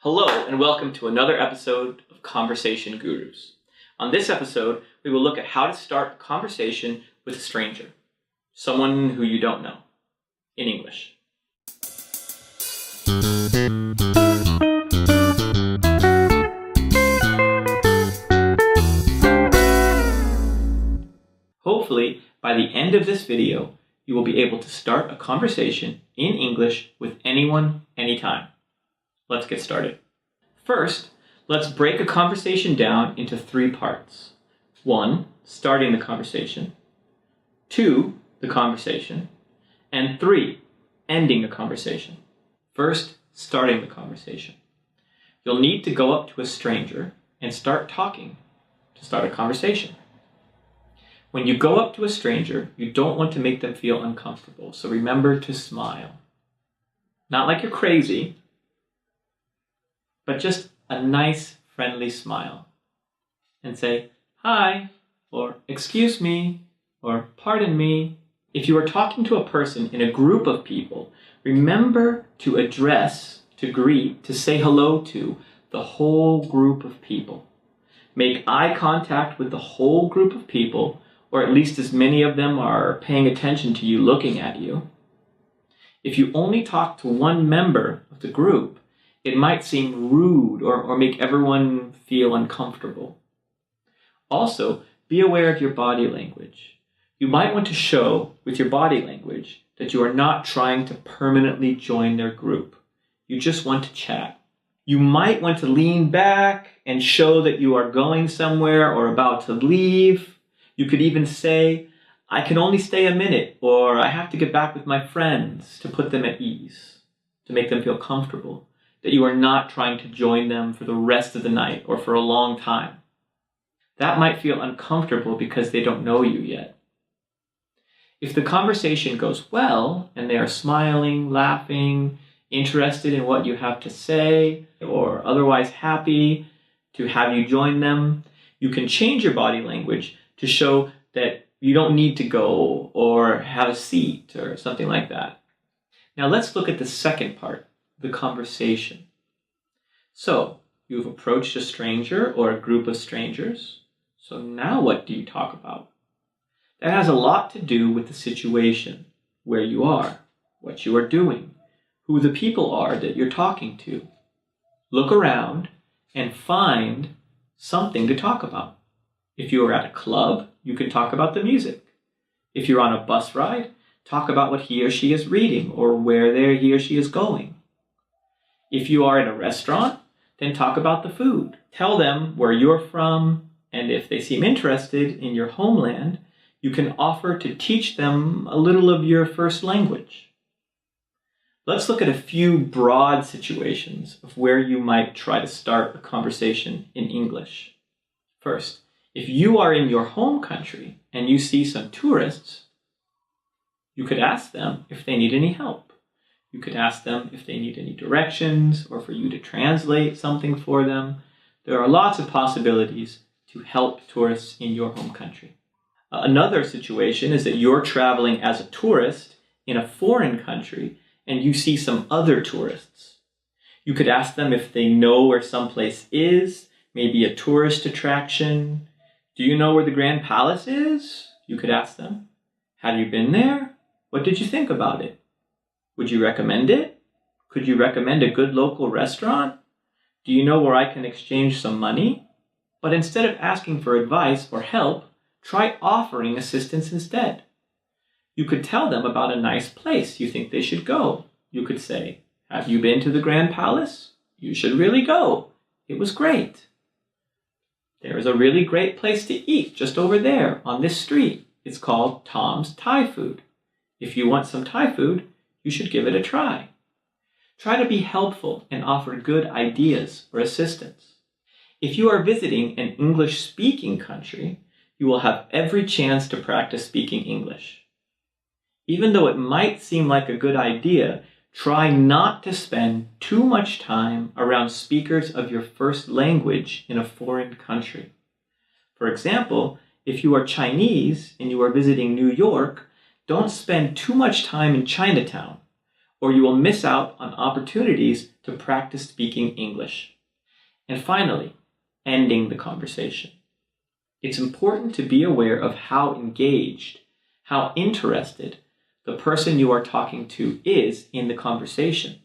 Hello and welcome to another episode of Conversation Gurus. On this episode, we will look at how to start a conversation with a stranger, someone who you don't know, in English. Hopefully, by the end of this video, you will be able to start a conversation in English with anyone, anytime. Let's get started. First, let's break a conversation down into 3 parts. 1, starting the conversation. 2, the conversation. And 3, ending the conversation. First, starting the conversation. You'll need to go up to a stranger and start talking to start a conversation. When you go up to a stranger, you don't want to make them feel uncomfortable, so remember to smile. Not like you're crazy, but just a nice, friendly smile. And say, hi, or excuse me, or pardon me. If you are talking to a person in a group of people, remember to address, to greet, to say hello to the whole group of people. Make eye contact with the whole group of people, or at least as many of them are paying attention to you looking at you. If you only talk to one member of the group, it might seem rude or make everyone feel uncomfortable. Also, be aware of your body language. You might want to show with your body language that you are not trying to permanently join their group. You just want to chat. You might want to lean back and show that you are going somewhere or about to leave. You could even say, I can only stay a minute, or I have to get back with my friends, to put them at ease, to make them feel comfortable, that you are not trying to join them for the rest of the night or for a long time. That might feel uncomfortable because they don't know you yet. If the conversation goes well and they are smiling, laughing, interested in what you have to say, or otherwise happy to have you join them, you can change your body language to show that you don't need to go or have a seat or something like that. Now let's look at the second part, the conversation. So, you've approached a stranger or a group of strangers. So now what do you talk about? That has a lot to do with the situation, where you are, what you are doing, who the people are that you're talking to. Look around and find something to talk about. If you are at a club, you can talk about the music. If you're on a bus ride, talk about what he or she is reading or where he or she is going. If you are in a restaurant, then talk about the food. Tell them where you're from, and if they seem interested in your homeland, you can offer to teach them a little of your first language. Let's look at a few broad situations of where you might try to start a conversation in English. First, if you are in your home country and you see some tourists, you could ask them if they need any help. You could ask them if they need any directions or for you to translate something for them. There are lots of possibilities to help tourists in your home country. Another situation is that you're traveling as a tourist in a foreign country and you see some other tourists. You could ask them if they know where someplace is, maybe a tourist attraction. Do you know where the Grand Palace is? You could ask them. Have you been there? What did you think about it? Would you recommend it? Could you recommend a good local restaurant? Do you know where I can exchange some money? But instead of asking for advice or help, try offering assistance instead. You could tell them about a nice place you think they should go. You could say, have you been to the Grand Palace? You should really go. It was great. There is a really great place to eat just over there on this street. It's called Tom's Thai Food. If you want some Thai food, you should give it a try. Try to be helpful and offer good ideas or assistance. If you are visiting an English-speaking country, you will have every chance to practice speaking English. Even though it might seem like a good idea, try not to spend too much time around speakers of your first language in a foreign country. For example, if you are Chinese and you are visiting New York, don't spend too much time in Chinatown. or you will miss out on opportunities to practice speaking English. And finally, ending the conversation. It's important to be aware of how engaged, how interested the person you are talking to is in the conversation.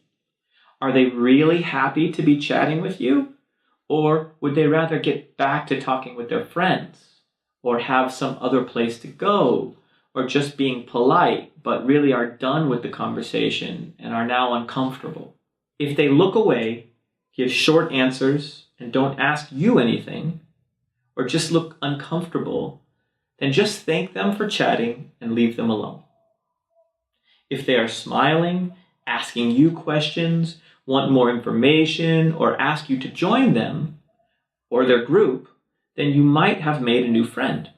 Are they really happy to be chatting with you? Or would they rather get back to talking with their friends? Or have some other place to go? Or just being polite, but really are done with the conversation and are now uncomfortable? If they look away, give short answers, and don't ask you anything, or just look uncomfortable, then just thank them for chatting and leave them alone. If they are smiling, asking you questions, want more information, or ask you to join them or their group, then you might have made a new friend.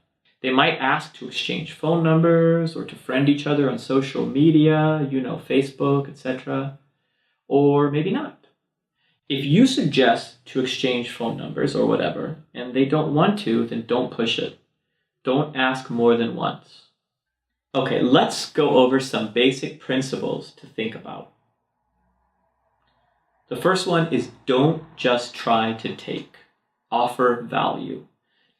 They might ask to exchange phone numbers or to friend each other on social media, Facebook, etc. Or maybe not. If you suggest to exchange phone numbers or whatever, and they don't want to, then don't push it. Don't ask more than once. Okay, let's go over some basic principles to think about. The first one is don't just try to take. Offer value.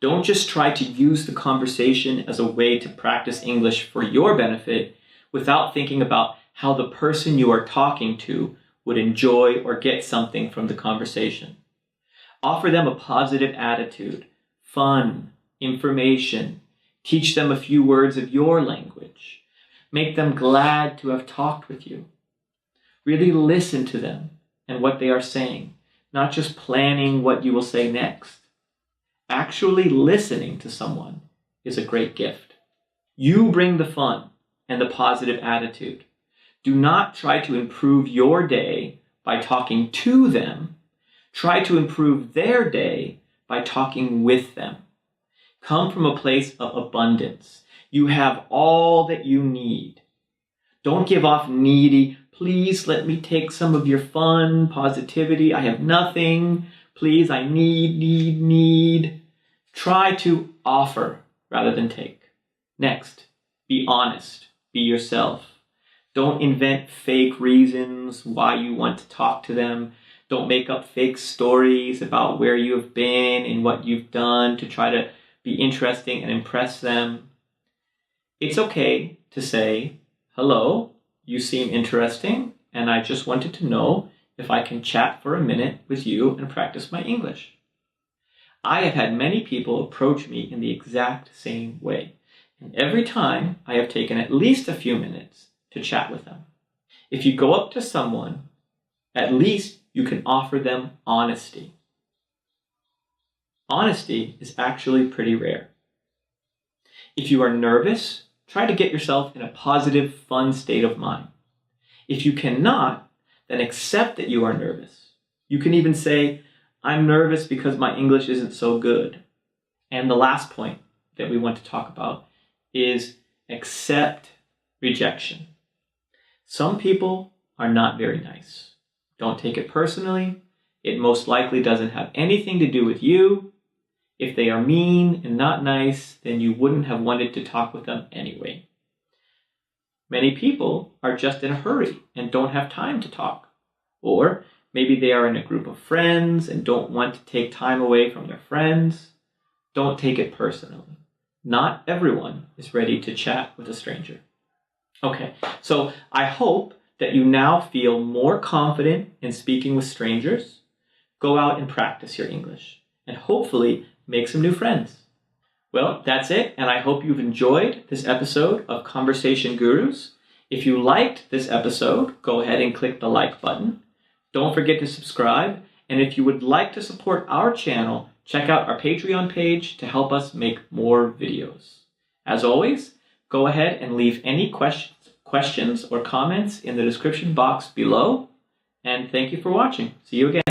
Don't just try to use the conversation as a way to practice English for your benefit without thinking about how the person you are talking to would enjoy or get something from the conversation. Offer them a positive attitude, fun, information. Teach them a few words of your language. Make them glad to have talked with you. Really listen to them and what they are saying, not just planning what you will say next. Actually listening to someone is a great gift. You bring the fun and the positive attitude. Do not try to improve your day by talking to them. Try to improve their day by talking with them. Come from a place of abundance. You have all that you need. Don't give off needy, please let me take some of your fun, positivity. I have nothing. Please, I need. Try to offer rather than take. Next, be honest. Be yourself. Don't invent fake reasons why you want to talk to them. Don't make up fake stories about where you have been and what you've done to try to be interesting and impress them. It's okay to say, hello, you seem interesting, and I just wanted to know if I can chat for a minute with you and practice my English. I have had many people approach me in the exact same way, and every time I have taken at least a few minutes to chat with them. If you go up to someone, at least you can offer them honesty. Honesty is actually pretty rare. If you are nervous, try to get yourself in a positive, fun state of mind. If you cannot, then accept that you are nervous. You can even say, I'm nervous because my English isn't so good. And the last point that we want to talk about is accept rejection. Some people are not very nice. Don't take it personally. It most likely doesn't have anything to do with you. If they are mean and not nice, then you wouldn't have wanted to talk with them anyway. Many people are just in a hurry and don't have time to talk. Or maybe they are in a group of friends and don't want to take time away from their friends. Don't take it personally. Not everyone is ready to chat with a stranger. Okay, so I hope that you now feel more confident in speaking with strangers. Go out and practice your English and hopefully make some new friends. Well, that's it, and I hope you've enjoyed this episode of Conversation Gurus. If you liked this episode, go ahead and click the like button. Don't forget to subscribe, and if you would like to support our channel, check out our Patreon page to help us make more videos. As always, go ahead and leave any questions or comments in the description box below, and thank you for watching. See you again.